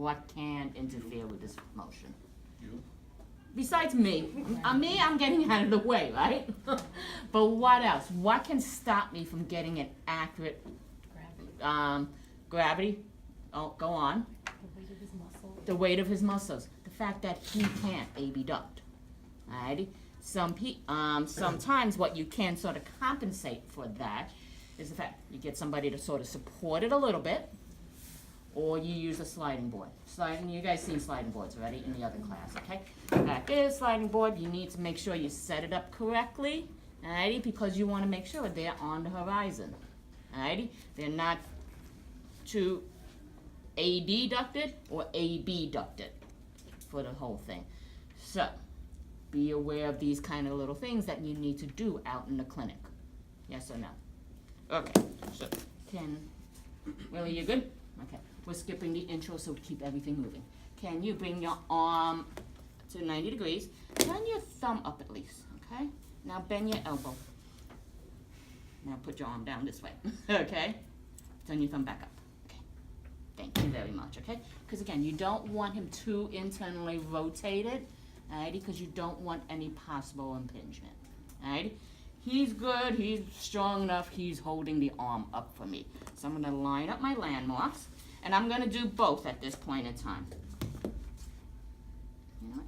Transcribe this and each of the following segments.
what can interfere with this motion? You? Besides me. I'm getting out of the way, right? But what else? What can stop me from getting an accurate gravity? Oh, go on. The weight of his muscles. The weight of his muscles. The fact that he can't abduct. Alrighty? Sometimes what you can sort of compensate for that is the fact you get somebody to sort of support it a little bit, or you use a sliding board. You guys seen sliding boards already in the other class, okay? Back is sliding board. You need to make sure you set it up correctly, alrighty? Because you want to make sure they're on the horizon, alrighty? They're not too adducted or abducted for the whole thing. So, be aware of these kind of little things that you need to do out in the clinic. Yes or no? Okay, so Willie, you good? Okay, we're skipping the intro so we keep everything moving. Can you bring your arm to 90 degrees? Turn your thumb up at least, okay? Now bend your elbow. Now put your arm down this way, okay? Turn your thumb back up, okay? Thank you very much, okay? Because again, you don't want him too internally rotated, alrighty? Because you don't want any possible impingement, alrighty? He's good, he's strong enough, he's holding the arm up for me. So I'm gonna line up my landmarks, and I'm gonna do both at this point in time. You know what?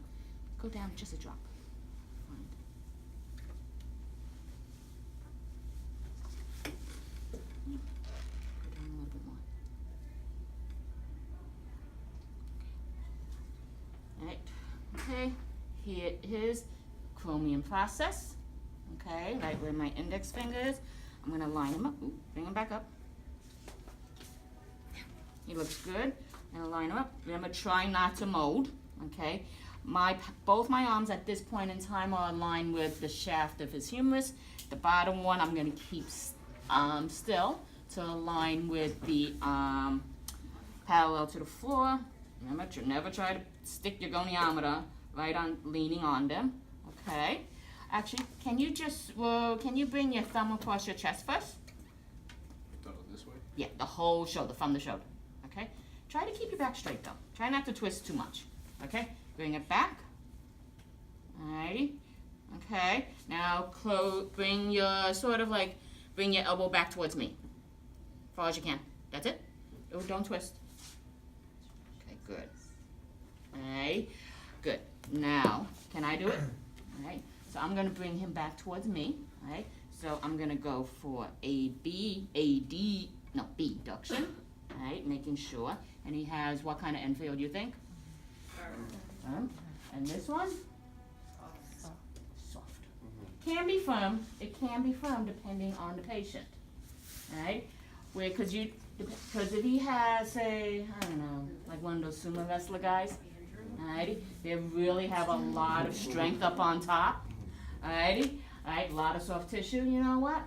Go down just a drop. Fine. Go down a little bit more. Alright, okay, here is chromium process. Okay, right where my index finger is. I'm gonna line him up. Ooh, bring him back up. He looks good. I'm gonna line him up. Remember, try not to mold. Okay, both my arms at this point in time are aligned with the shaft of his humerus. The bottom one I'm gonna keep still to align with the parallel to the floor. Remember, to never try to stick your goniometer right on, leaning on them. Okay. Actually, can you bring your thumb across your chest first? This way? Yeah, the whole shoulder, from the shoulder, okay? Try to keep your back straight though. Try not to twist too much, okay? Bring it back, alrighty, okay? Now bring your elbow back towards me, as far as you can. That's it? Oh, don't twist. Okay, good. Alright, good. Now, can I do it? Alright. So I'm going to bring him back towards me, all right? So I'm going to go for B abduction, all right, making sure. And he has what kind of end feel do you think? Firm. And this one? Soft. Can be firm. It can be firm depending on the patient, all right? Because if he has, say, I don't know, like one of those sumo wrestler guys, all right, they really have a lot of strength up on top. Alrighty, alright, a lot of soft tissue, you know what?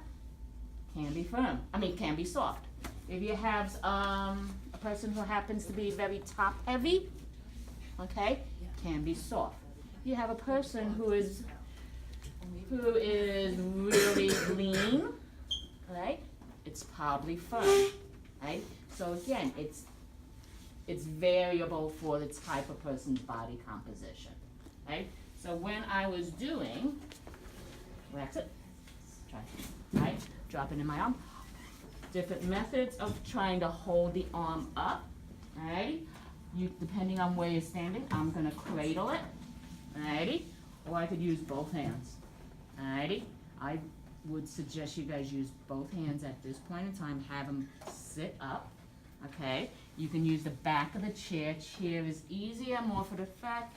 Can be firm, can be soft. If you have a person who happens to be very top heavy, okay, can be soft. If you have a person who is really lean, right, it's probably firm, right? So again, it's variable for the type of person's body composition, right? So when I was doing, relax it, try, right, drop it in my arm. Different methods of trying to hold the arm up, alrighty. Depending on where you're standing, I'm gonna cradle it, alrighty, or I could use both hands, alrighty. I would suggest you guys use both hands at this point in time, have them sit up, okay. You can use the back of the chair. Chair is easier, more for the fact,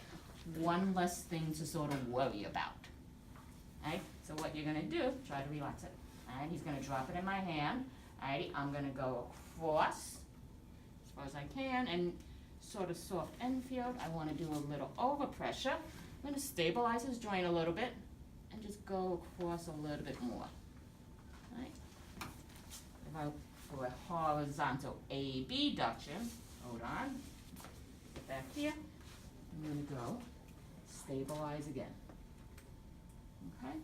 one less thing to sort of worry about. Alright, so what you're gonna do, try to relax it. Alright, he's gonna drop it in my hand. Alrighty, I'm gonna go across as far as I can, and sort of soft end field. I wanna do a little overpressure. I'm gonna stabilize his joint a little bit and just go across a little bit more. Alright, if I for a horizontal abduction, hold on, get back here. I'm gonna go stabilize again. Okay?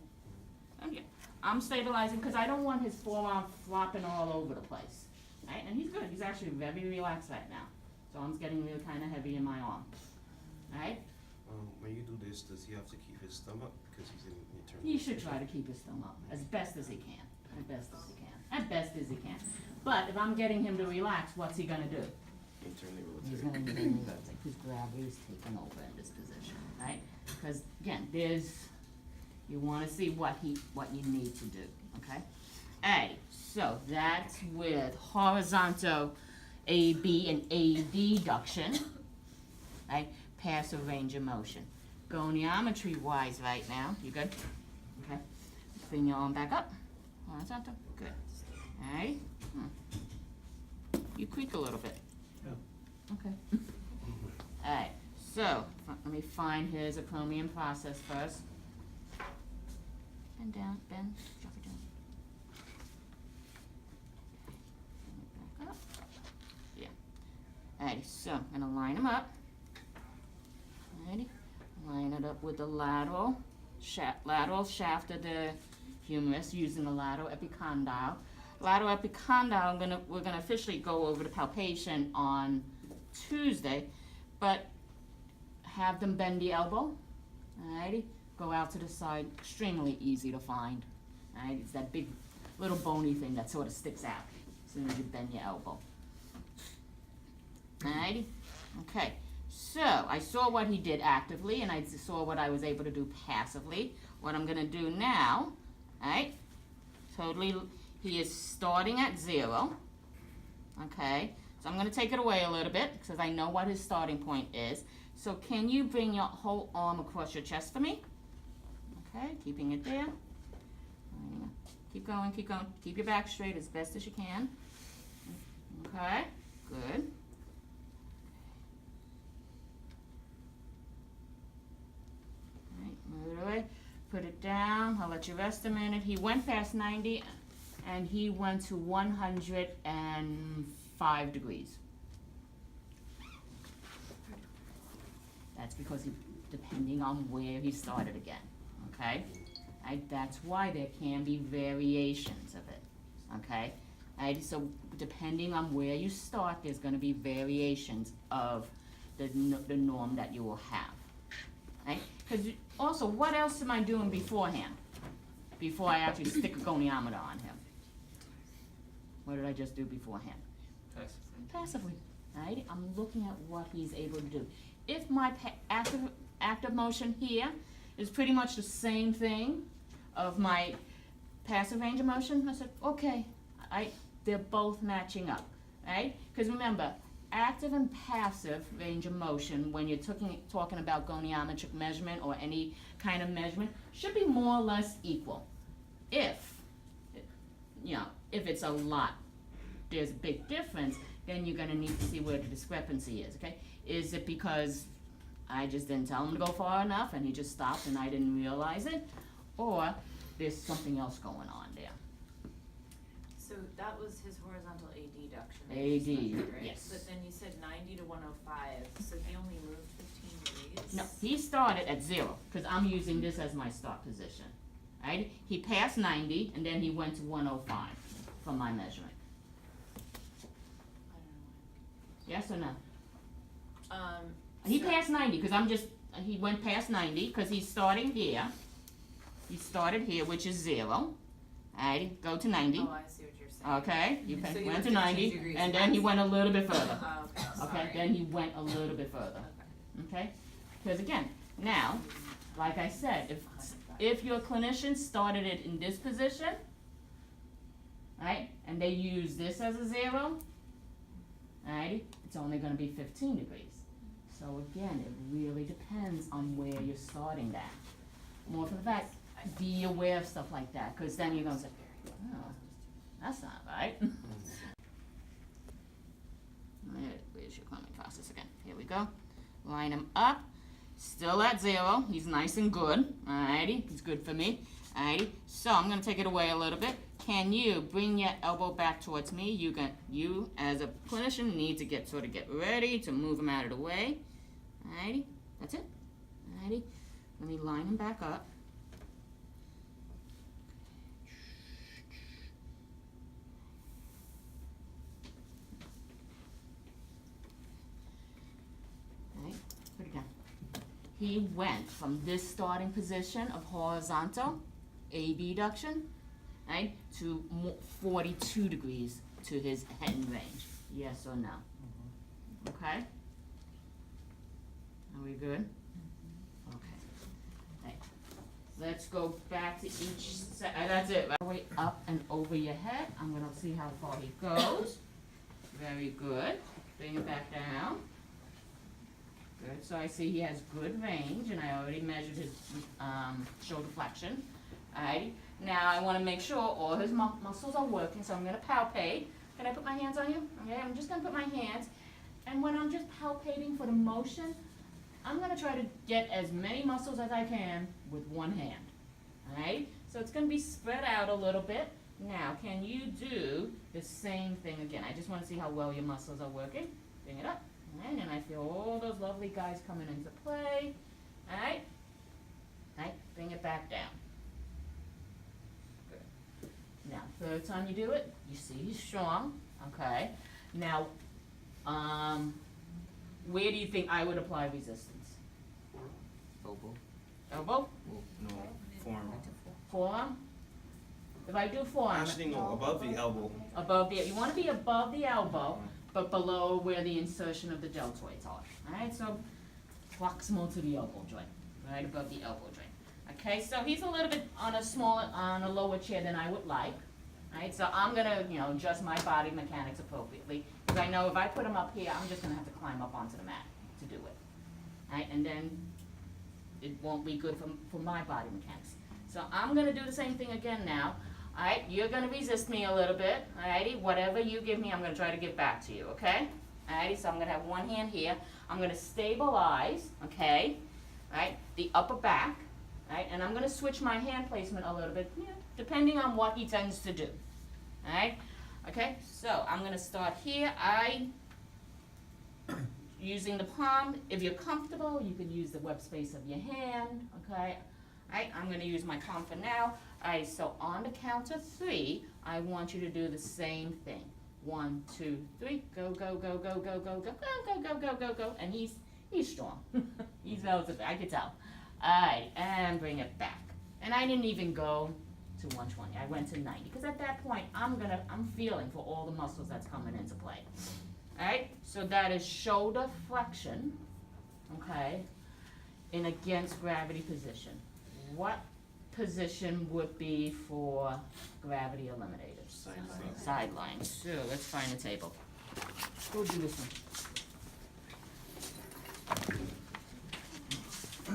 Okay. I'm stabilizing because I don't want his forearm flopping all over the place. Right? And he's good. He's actually very relaxed right now. So arm's getting really kind of heavy in my arm. Alright? When you do this, does he have to keep his thumb up because he's in internal? He should try to keep his thumb up as best as he can. As best as he can. As best as he can. But if I'm getting him to relax, what's he gonna do? Internally He's rotate. gonna internally rotate. His gravity is taken over in this position, right? Because again, you wanna see what you need to do, okay? Alright, so that's with horizontal AB and adduction, right? Passive range of motion. Goniometry wise right now, you good? Okay. Bring your arm back up. Horizontal, good. Alright. You creak a little bit. Yeah. Okay. Alright, so let me find his acromion process first. Bend down, bend, drop it down. Bring it back up. Yeah. Alright, so I'm gonna line him up. Alrighty. Line it up with the lateral shaft of the humerus using the lateral epicondyle. Lateral epicondyle, we're gonna officially go over the palpation on Tuesday, but have them bend the elbow. Alrighty. Go out to the side, extremely easy to find. Alright, it's that big little bony thing that sort of sticks out as soon as you bend your elbow. Alrighty, okay. So I saw what he did actively, and I saw what I was able to do passively. What I'm gonna do now, alright? He is starting at 0. Okay, so I'm gonna take it away a little bit because I know what his starting point is. So can you bring your whole arm across your chest for me? Okay, keeping it there. Keep going, keep going. Keep your back straight as best as you can. Okay, good. Alright, move it away. Put it down. I'll let you rest a minute. He went past 90 and he went to 105 degrees. That's because depending on where he started again, okay? That's why there can be variations of it, okay? So depending on where you start, there's gonna be variations of the norm that you will have, right? Because also, what else am I doing beforehand? Before I actually stick a goniometer on him? What did I just do beforehand? Passively, right? I'm looking at what he's able to do. If my active motion here is pretty much the same thing of my passive range of motion, I said, okay, they're both matching up, right? Because remember, active and passive range of motion, when you're talking about goniometric measurement or any kind of measurement, should be more or less equal. If it's a lot, there's a big difference, then you're gonna need to see where the discrepancy is, okay? Is it because I just didn't tell him to go far enough and he just stopped and I didn't realize it? Or there's something else going on there? So that was his horizontal adduction. AD, right? yes. But then you said 90 to 105, so he only moved 15 degrees? No, he started at 0, because I'm using this as my start position, right? He passed 90 and then he went to 105 from my measurement. I don't know. Yes or no? He He passed 90, because he went past 90, because he's starting here. He started here, which is 0. Alright, go to 90. Oh, I see what you're saying. Okay, So you went went to 15 90, degrees and then he went a little bit further. Oh, okay, Okay, sorry. then he went a little bit further. Okay? Because again, now, like I said, if your clinician started it in this position, right, and they use this as a 0, alrighty, it's only gonna be 15 degrees. So again, it really depends on where you're starting that. More for the fact, be aware of stuff like that, because then you're gonna say, oh, that's not right. Where's your climbing process again? Here we go. Line him up. Still at 0. He's nice and good. Alrighty, he's good for me. Alrighty. So I'm gonna take it away a little bit. Can you bring your elbow back towards me? You as a clinician need to get ready to move him out of the way. Alrighty. That's it. Alrighty. Let me line him back up. he went from this starting position of horizontal abduction, right, to 42 degrees to his head range. Yes or no? Okay? Are we good? Okay. Right. Let's go back to each that's it. Right way up and over your head. I'm gonna see how far he goes. Very good. Bring it back down. Good. So I see he has good range, and I already measured his shoulder flexion. Alright. Now I want to make sure all his muscles are working, so I'm going to palpate. Can I put my hands on you? Okay. I'm just going to put my hands, and when I'm just palpating for the motion, I'm going to try to get as many muscles as I can with one hand. Alright. So it's going to be spread out a little bit. Now, can you do the same thing again? I just want to see how well your muscles are working. Bring it up. Alright, and I feel all those lovely guys coming into play. Alright? Alright, bring it back down. Good. Now, third time you do it, you see he's strong. Okay. Now, where do you think I would apply resistance? Elbow. Elbow? Well, no, forearm. Forearm? If I do forearm, Actually, no, above the elbow. above the, you want to be above the elbow, but below where the insertion of the deltoids are. Alright, so proximal to the elbow joint, right above the elbow joint. Okay, so he's a little bit on a lower chair than I would like. Alright, so I'm gonna, adjust my body mechanics appropriately. Because I know if I put him up here, I'm just gonna have to climb up onto the mat to do it. Alright, and then it won't be good for my body mechanics. So I'm gonna do the same thing again now. Alright, you're gonna resist me a little bit, alrighty? Whatever you give me, I'm gonna try to give back to you, okay? Alrighty, so I'm gonna have one hand here. I'm gonna stabilize, okay? Alright, the upper back, alright? And I'm gonna switch my hand placement a little bit, depending on what he tends to do. Alright? Okay, so I'm gonna start here. Using the palm, if you're comfortable, you can use the web space of your hand, okay? Alright, I'm gonna use my palm for now. Alright, so on the count of 3, I want you to do the same thing. 1, 2, 3, go, go, go, go, go, go, go, go, go, go, go, go, go, and he's strong. He's relative, I could tell. Alright, and bring it back. And I didn't even go to 120, I went to 90, because at that point, I'm feeling for all the muscles that's coming into play. Alright, so that is shoulder flexion, okay, in against gravity position. What position would be for gravity eliminators? Sideline. Sidelines. So let's find the table. Go do this one.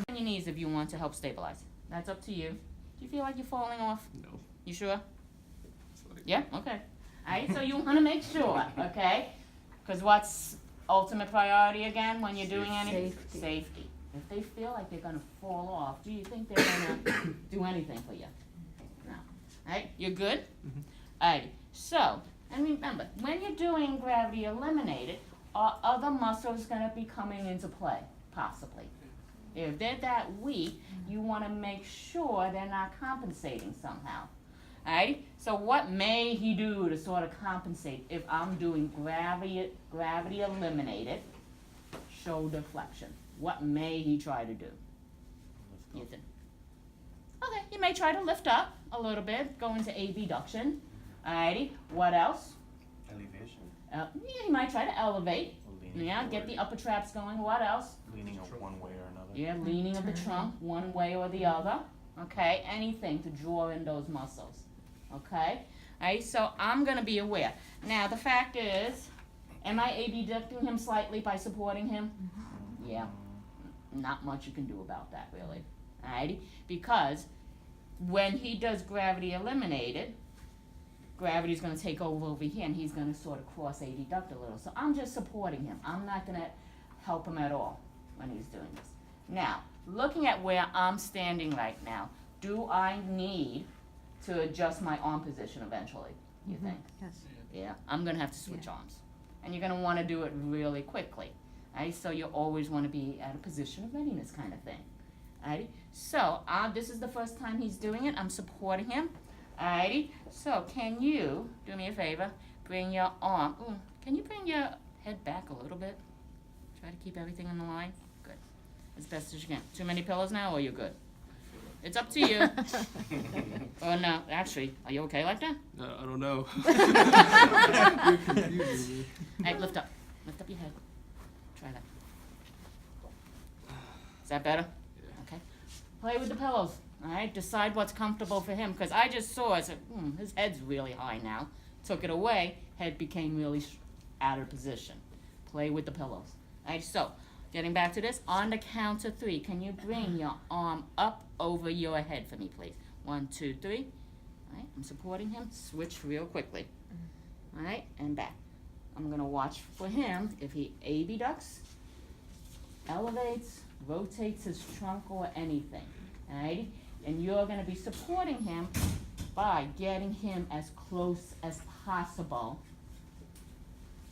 On your knees if you want to help stabilize. That's up to you. Do you feel like you're falling off? No. You sure? It's like, Yeah? Okay. Alright, so you want to make sure, okay? Because what's ultimate priority again when you're doing anything? Safety. If they feel like they're going to fall off, do you think they're going to do anything for you? No. Alright, you're good? Mhm. Alright, so, and remember, when you're doing gravity eliminated, are other muscles going to be coming into play? Possibly. If they're that weak, you want to make sure they're not compensating somehow. Alright, so what may he do to sort of compensate if I'm doing gravity eliminated shoulder flexion? What may he try to do? You think? Okay, he may try to lift up a little bit, go into abduction. Alrighty, what else? Elevation. Yeah, he might try to elevate. Leaning Yeah, get forward, the upper traps going. What else? leaning one way or another. Yeah, leaning of the trunk one way or the other. Okay, anything to draw in those muscles. Okay, alright, so I'm gonna be aware. Now the fact is, am I abducting him slightly by supporting him? Yeah, not much you can do about that really. Alrighty, because when he does gravity eliminated, gravity's gonna take over here and he's gonna sort of cross abduct a little. So I'm just supporting him. I'm not gonna help him at all when he's doing this. Now, looking at where I'm standing right now, do I need to adjust my arm position eventually, you think? Yes. Yeah, I'm gonna have to switch arms. And you're gonna wanna do it really quickly. Alright, so you always wanna be at a position of readiness kind of thing. Alrighty, so this is the first time he's doing it. I'm supporting him. Alrighty, so can you do me a favor? Bring your arm, can you bring your head back a little bit? Try to keep everything in the line. Good. as best as you can. Too many pillows now, or you're good? It's up to you. Or no, actually, are you okay like that? I don't know. You're confusing me. Hey, lift up your head. Try that. Is that better? Yeah. Okay. Play with the pillows. All right. Decide what's comfortable for him. Because I just saw, I said, his head's really high now. Took it away. Head became really out of position. Play with the pillows. All right. So, getting back to this, on the count of 3, can you bring your arm up over your head for me, please? 1, 2, 3. All right. I'm supporting him. Switch real quickly. All right. And back. I'm gonna watch for him if he abducts, elevates, rotates his trunk or anything, alrighty? And you're gonna be supporting him by getting him as close as possible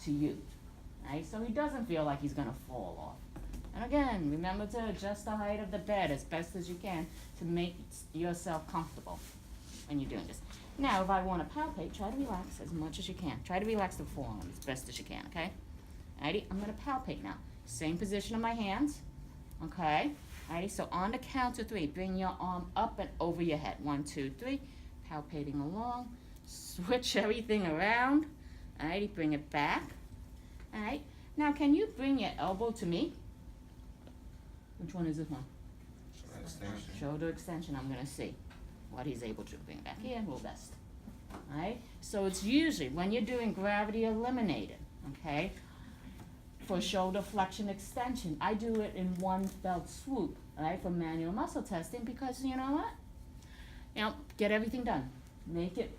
to you, alright? So he doesn't feel like he's gonna fall off. And again, remember to adjust the height of the bed as best as you can to make yourself comfortable when you're doing this. Now, if I want to palpate, try to relax as much as you can. Try to relax the forearm as best as you can, okay? Alrighty, I'm going to palpate now. Same position of my hands, okay? Alrighty, so on the count of 3, bring your arm up and over your head. 1, 2, 3, palpating along. Switch everything around. Alrighty, bring it back. Alright, now can you bring your elbow to me? Which one is this one? Extension. Shoulder extension, I'm going to see what he's able to bring back here, we'll best. Alright, so it's usually when you're doing gravity eliminated, okay, for shoulder flexion extension, I do it in one fell swoop, alright, for manual muscle testing because you know what? You know, get everything done. Make it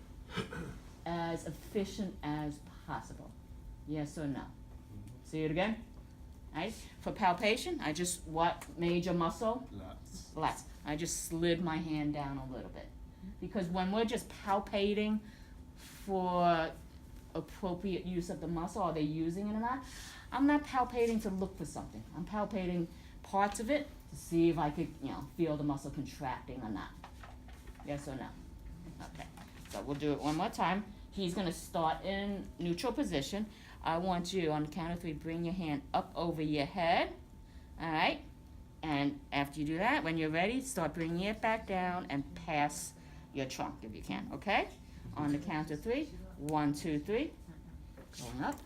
as efficient as possible. Yes or no? See it again? Alright, for palpation, I just, what major muscle? Lats. I just slid my hand down a little bit. Because when we're just palpating for appropriate use of the muscle, are they using it or not? I'm not palpating to look for something. I'm palpating parts of it to see if I could, feel the muscle contracting or not. Yes or no? Okay. So we'll do it one more time. He's gonna start in neutral position. I want you, on the count of 3, bring your hand up over your head. All right? And after you do that, when you're ready, start bringing it back down and pass your trunk if you can, okay? On the count of 3, 1, 2, 3. Going up.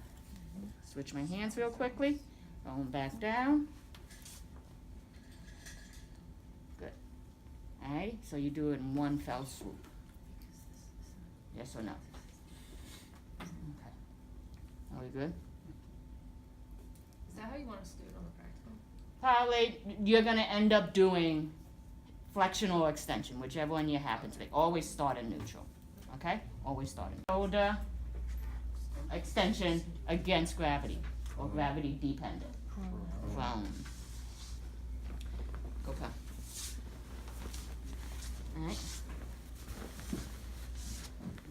Switch my hands real quickly. Going back down. Good. All right, so you do it in one fell swoop. Yes or no? Okay. Are we good? Is that how you want us to do it on the practical? Probably you're going to end up doing flexion or extension, whichever one you happen to be. Always start in neutral, okay? Always start in shoulder extension against gravity or gravity dependent. Prone. Okay. All right.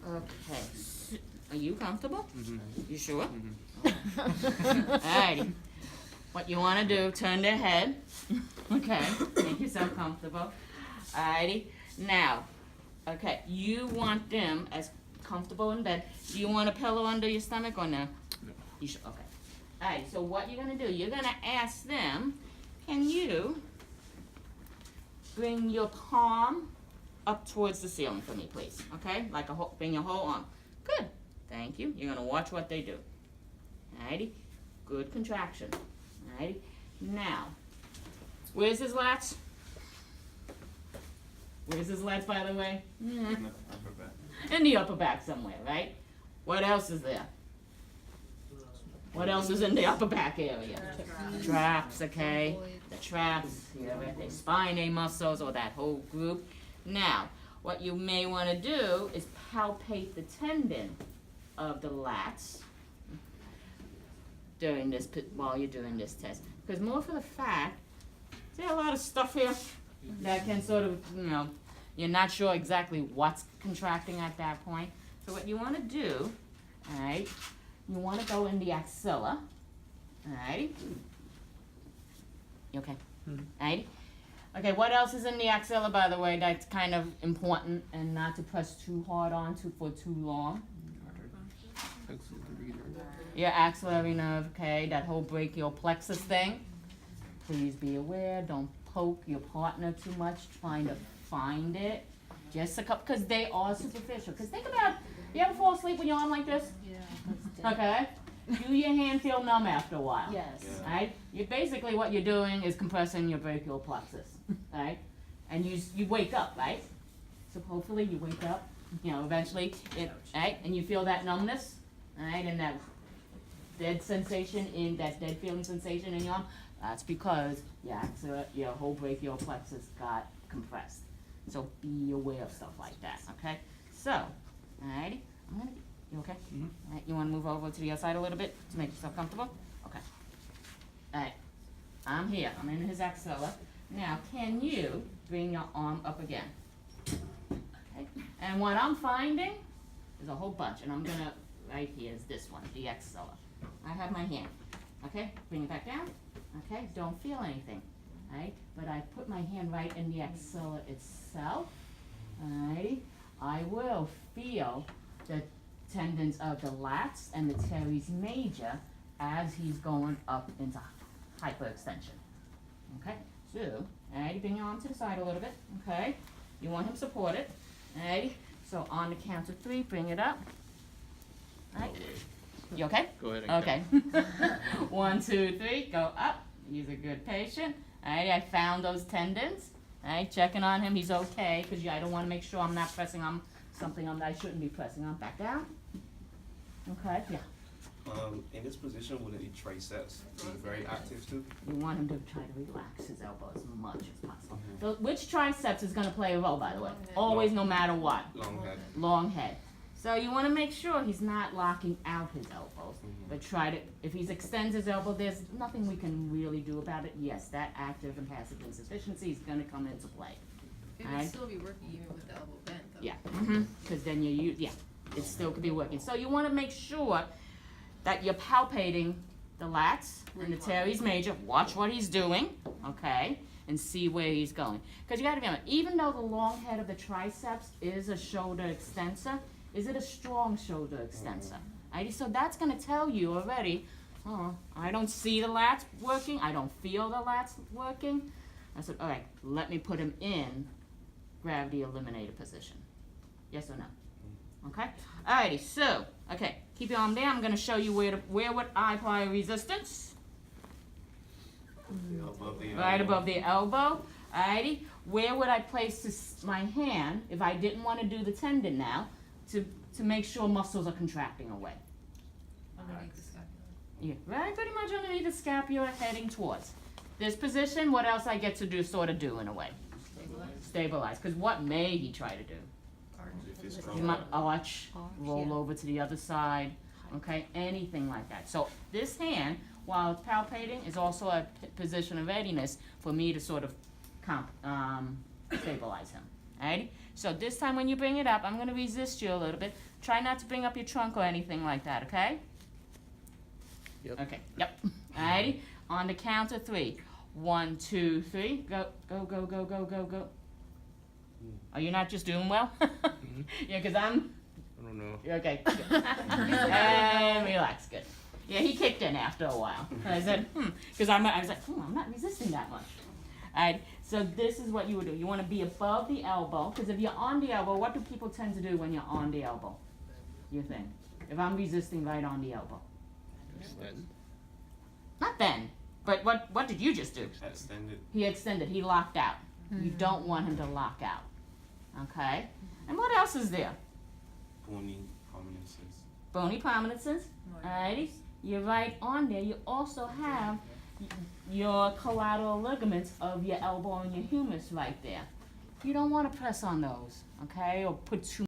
Okay. Are you comfortable? Mm-hmm. You sure? Mm-hmm. Alrighty. What you want to do, turn their head. Okay. Make yourself comfortable. Alrighty. Now, okay, you want them as comfortable in bed. Do you want a pillow under your stomach or no? No. You should. Okay. Alright, so what you're going to do, you're going to ask them, can you bring your palm up towards the ceiling for me, please? Okay? Like bring your whole arm. Good. Thank you. You're going to watch what they do. Alrighty. Good contraction. Alrighty. Now, where's his lats? Where's his lats, by the way? Upper back. In the upper back somewhere, right? What else is there? What else is in the upper back area? Traps, okay? The traps, the spinae muscles, or that whole group. Now, what you may want to do is palpate the tendon of the lats during this, while you're doing this test. Because more for the fact, there's a lot of stuff here that can sort of, you're not sure exactly what's contracting at that point. So what you want to do, alright, you want to go in the axilla, alright? You okay? Alright? Okay, what else is in the axilla, by the way, that's kind of important and not to press too hard onto for too long? Your axillary nerve, okay, that whole brachial plexus thing. please be aware, don't poke your partner too much trying to find it. Just a couple, because they are superficial. Because think about, you ever fall asleep with your arm like this? Yeah. Okay? Do your hand feel numb after a while? Yes. Yeah. Right? You basically what you're doing is compressing your brachial plexus, right? And you wake up, right? So hopefully you wake up, eventually, right? And you feel that numbness, right? And that dead sensation that dead feeling sensation in your arm. That's because your whole brachial plexus got compressed. So be aware of stuff like that, okay? So, alrighty, you okay? Mhm. Alright, you wanna move over to the other side a little bit to make yourself comfortable? Okay. Alright, I'm here, I'm in his axilla. Now, can you bring your arm up again? Okay, and what I'm finding is a whole bunch, and I'm gonna, right here is this one, the axilla. I have my hand, okay? Bring it back down, okay? Don't feel anything, right? But I put my hand right in the axilla itself, alrighty? I will feel the tendons of the lats and the teres major as he's going up into hyperextension. Okay, so, alrighty, bring your arm to the side a little bit, okay? You want him supported, alrighty? So on the count of 3, bring it up. Alright, you okay? Go ahead and Okay. 1, 2, 3, go up. He's a good patient. Alright, I found those tendons. Alright, checking on him, he's okay, because I don't want to make sure I'm not pressing on something I shouldn't be pressing on. Back down. Okay, yeah. In this position, would the triceps be very active too? You want him to try to relax his elbow as much as possible. So which triceps is going to play a role, by the way? Always, no matter what. Long head. Long head. So you want to make sure he's not locking out his elbows, but try to, if he extends his elbow, there's nothing we can really do about it. Yes, that active and passive insufficiency is going to come into play. It Alright. would still be working even with the elbow bent, though. Yeah, because then it still could be working. So you want to make sure that you're palpating the lats and the teres major. Watch what he's doing, okay, and see where he's going. Because you got to remember, even though the long head of the triceps is a shoulder extensor, is it a strong shoulder extensor? Alrighty, so that's going to tell you already, oh, I don't see the lats working, I don't feel the lats working. I said, all right, let me put him in gravity eliminator position. Yes or no? Okay? Alrighty, so, okay, keep your arm there. I'm going to show you where would I apply resistance. Above the Right elbow. above the elbow. Alrighty, where would I place my hand if I didn't want to do the tendon now to make sure muscles are contracting away? Underneath the scapula. Yeah, right, pretty much underneath the scapula heading towards. This position, what else I get to do, sort of do in a way? Stabilize. Stabilize, because what may he try to do? Arch. If it's You strong. might arch, roll yeah. over to the other side, okay, anything like that. So this hand, while it's palpating, is also a position of readiness for me to sort of stabilize him, alrighty? So this time when you bring it up, I'm gonna resist you a little bit. Try not to bring up your trunk or anything like that, okay? Yep. Okay, yep, alrighty? On the count of 3. 1, 2, 3, go, go, go, go, go, go, go. Are you not just doing well? Yeah, because I don't know. you're okay. And relax, good. Yeah, he kicked in after a while. I said, because I was like, I'm not resisting that much. Alright, so this is what you would do. You want to be above the elbow, because if you're on the elbow, what do people tend to do when you're on the elbow? You think? If I'm resisting right on the elbow. Extend. Not then, but what did you just do? Extended. He extended, he locked out. You don't want him to lock out. Okay? And what else is there? Bony prominences. Bony prominences. Alrighty, you're right on there. You also have your collateral ligaments of your elbow and your humerus right there. You don't want to press on those, okay, or put too